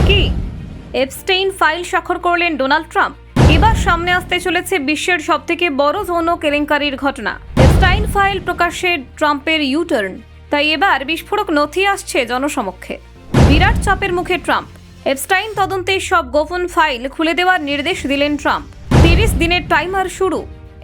কি Epstein file স্বাক্ষর করলেন ডোনাল্ড ট্রাম্প? এবার সামনে আসতে চলেছে বিশ্বের সবথেকে বড় যৌন কেলেঙ্কারির ঘটনা। এপস্টাইন ফাইল প্রকাশ্যে ট্রাম্পের ইউটার্ন, তাই এবার বিস্ফোরক নথি আসছে জনসমক্ষে। বিরাট চাপের মুখে ট্রাম্প। এপস্টাইন তদন্তের সব গোপন ফাইল খুলে দেওয়ার নির্দেশ দিলেন ট্রাম্প। 30 দিনের টাইমার শুরু।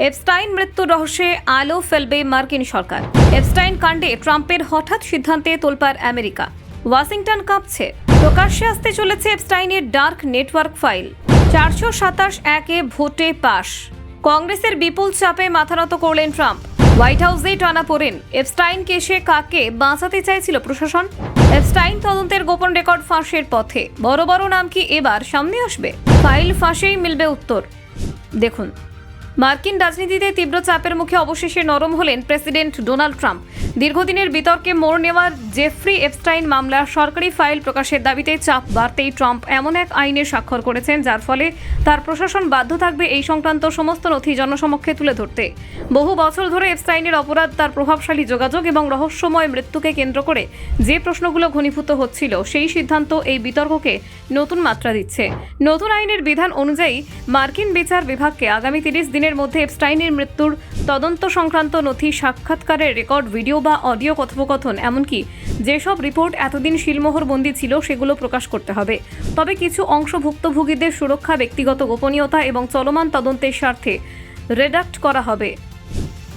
এপস্টাইন মৃত্যুর রহস্যে আলো ফেলবে মার্কিন সরকার। এপস্টাইন কাণ্ডে ট্রাম্পের হঠাৎ সিদ্ধান্তে তোলপাড় আমেরিকা। ওয়াশিংটন কাঁপছে। প্রকাশ্যে আসতে চলেছে এপস্টাইনের ডার্ক নেটওয়ার্ক ফাইল। 427-1 ভোটে পাশ। কংগ্রেসের বিপুল চাপে মাথানত করলেন ট্রাম্প। হোয়াইট হাউসে টানাপোড়েন। এপস্টাইন কেসে কাকে বাঁচাতে চাইছিল প্রশাসন? এপস্টাইন তদন্তের গোপন রেকর্ড ফাঁসের পথে। বড় বড় নাম কি এবার সামনে আসবে? ফাইল ফাঁসেই মিলবে উত্তর। দেখুন, মার্কিন রাজনীতিতে তীব্র চাপের মুখে অবশেষে নরম হলেন প্রেসিডেন্ট ডোনাল্ড ট্রাম্প। দীর্ঘদিনের বিতর্কে মোড় নেওয়ার জেফ্রি এপস্টাইন মামলার সরকারি ফাইল প্রকাশের দাবিতে চাপ বাড়তেই ট্রাম্প এমন এক আইনে স্বাক্ষর করেছেন যার ফলে তার প্রশাসন বাধ্য থাকবে এই সংক্রান্ত সমস্ত নথি জনসমক্ষে তুলে ধরতে। বহু বছর ধরে এপস্টাইনের অপরাধ, তার প্রভাবশালী যোগাযোগ এবং রহস্যময় মৃত্যুকে কেন্দ্র করে যে প্রশ্নগুলো ঘনীভূত হচ্ছিল, সেই সিদ্ধান্ত এই বিতর্ককে নতুন মাত্রা দিচ্ছে। নতুন আইনের বিধান অনুযায়ী মার্কিন বিচার বিভাগকে আগামী 30 দিনের মধ্যে এপস্টাইনের মৃত্যুর তদন্ত সংক্রান্ত নথি, সাক্ষাৎকারের রেকর্ড, ভিডিও বা অডিও কথোপকথন, এমনকি যেসব রিপোর্ট এতদিন শিলমোহরবন্দি ছিল সেগুলো প্রকাশ করতে হবে। তবে কিছু অংশ ভুক্তভোগীদের সুরক্ষা, ব্যক্তিগত গোপনীয়তা এবং চলমান তদন্তের স্বার্থে রেডাক্ট করা হবে।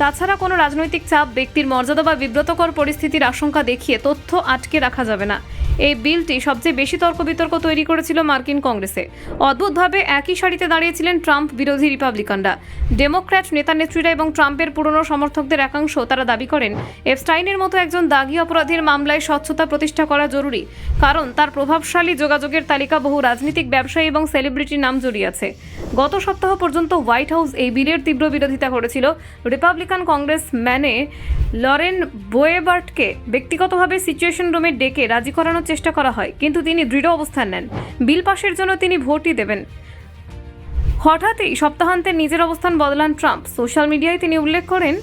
তাছাড়া কোনো রাজনৈতিক চাপ, ব্যক্তির মর্যাদা বা বিব্রতকর পরিস্থিতির আশঙ্কা দেখিয়ে তথ্য আটকে রাখা যাবে না। এই বিলটি সবচেয়ে বেশি তর্ক বিতর্ক তৈরি করেছিল মার্কিন কংগ্রেসে। অদ্ভুতভাবে একই সারিতে দাঁড়িয়েছিলেন ট্রাম্প বিরোধী রিপাবলিকানরা। ডেমোক্র্যাট নেতা নেত্রীরা এবং ট্রাম্পের পুরনো সমর্থকদের একাংশ তারা দাবি করেন এপস্টাইনের মতো একজন দাগী অপরাধীর মামলায় স্বচ্ছতা প্রতিষ্ঠা করা জরুরি, কারণ তার প্রভাবশালী যোগাযোগের তালিকা বহু রাজনীতিক, ব্যবসায়ী এবং সেলিব্রিটির নাম জড়িয়ে আছে। গত সপ্তাহ পর্যন্ত হোয়াইট হাউস এই বিলের তীব্র বিরোধিতা করেছিল। রিপাবলিকান কংগ্রেসম্যানে লরেন বোয়েবার্টকে ব্যক্তিগতভাবে সিচুয়েশন রুমে ডেকে রাজি করানোর চেষ্টা করা হয়, কিন্তু তিনি দৃঢ় অবস্থান নেন। বিল পাশের জন্য তিনি ভোটই দেবেন। হঠাৎই সপ্তাহান্তে নিজের অবস্থান বদলান ট্রাম্প। সোশ্যাল মিডিয়ায় তিনি উল্লেখ করেন,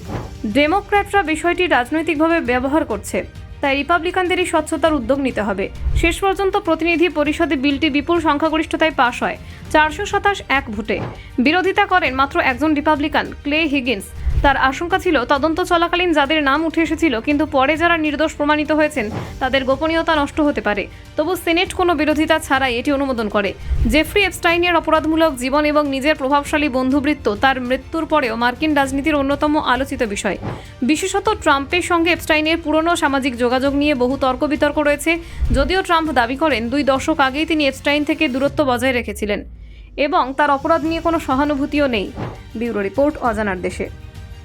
ডেমোক্র্যাটরা বিষয়টি রাজনৈতিকভাবে ব্যবহার করছে, তাই রিপাবলিকানদেরই স্বচ্ছতার উদ্যোগ নিতে হবে। শেষ পর্যন্ত প্রতিনিধি পরিষদে বিলটি বিপুল সংখ্যাগরিষ্ঠতায় পাশ হয়, 427-1 ভোটে। বিরোধিতা করেন মাত্র একজন রিপাবলিকান, ক্লে হিগিন্স। তার আশঙ্কা ছিল তদন্ত চলাকালীন যাদের নাম উঠে এসেছিল কিন্তু পরে যারা নির্দোষ প্রমাণিত হয়েছেন তাদের গোপনীয়তা নষ্ট হতে পারে। তবু সিনেট কোনো বিরোধিতা ছাড়াই এটি অনুমোদন করে। জেফ্রি এপস্টাইনের অপরাধমূলক জীবন এবং নিজের প্রভাবশালী বন্ধুবৃত্ত তার মৃত্যুর পরেও মার্কিন রাজনীতির অন্যতম আলোচিত বিষয়। বিশেষত ট্রাম্পের সঙ্গে এপস্টাইনের পুরনো সামাজিক যোগাযোগ নিয়ে বহু তর্ক বিতর্ক রয়েছে। যদিও ট্রাম্প দাবি করেন 2 দশক আগেই তিনি এপস্টাইন থেকে দূরত্ব বজায় রেখেছিলেন এবং তার অপরাধ নিয়ে কোনো সহানুভূতিও নেই। ব্যুরো রিপোর্ট, অজানার দেশে।